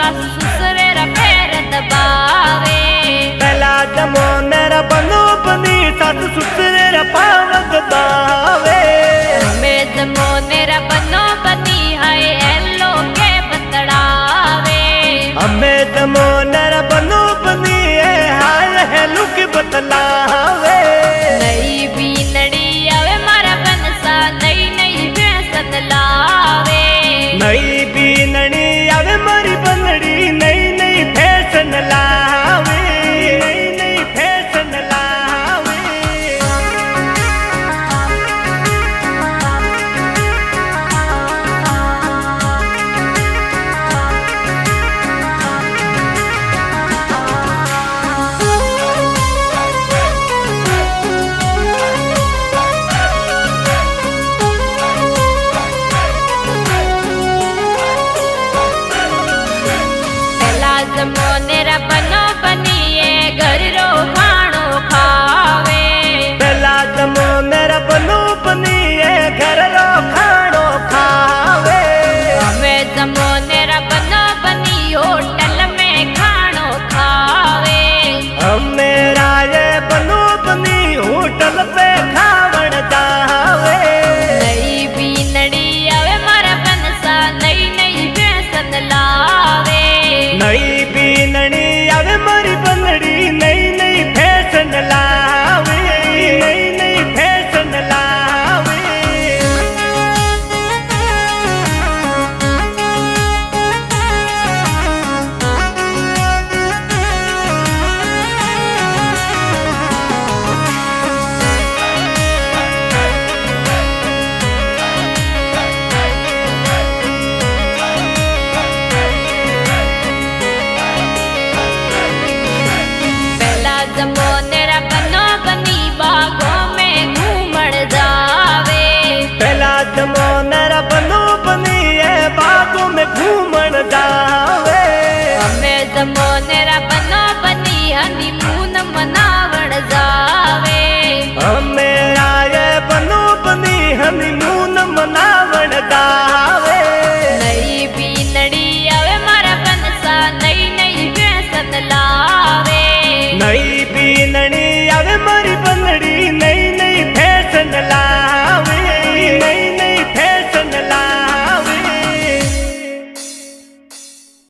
सासु ससुरे रा पैर दबावे। पहला जमाने रा बनो बनी सासु ससुरे रा पाव दबावे। मैं जमाने रा बनो बनी है हेलो के बतड़ावे। हमें जमाने रा बनो बनी है हाय हेलो के बतलावे। नई बीनड़ी आवे मारा बनसा नई नई फैशन लावे। नई बीनड़ी आवे मारी बनड़ी नई नई फैशन लावे। नई नई फैशन लावे। जमाने रा बनो बनिए घर रो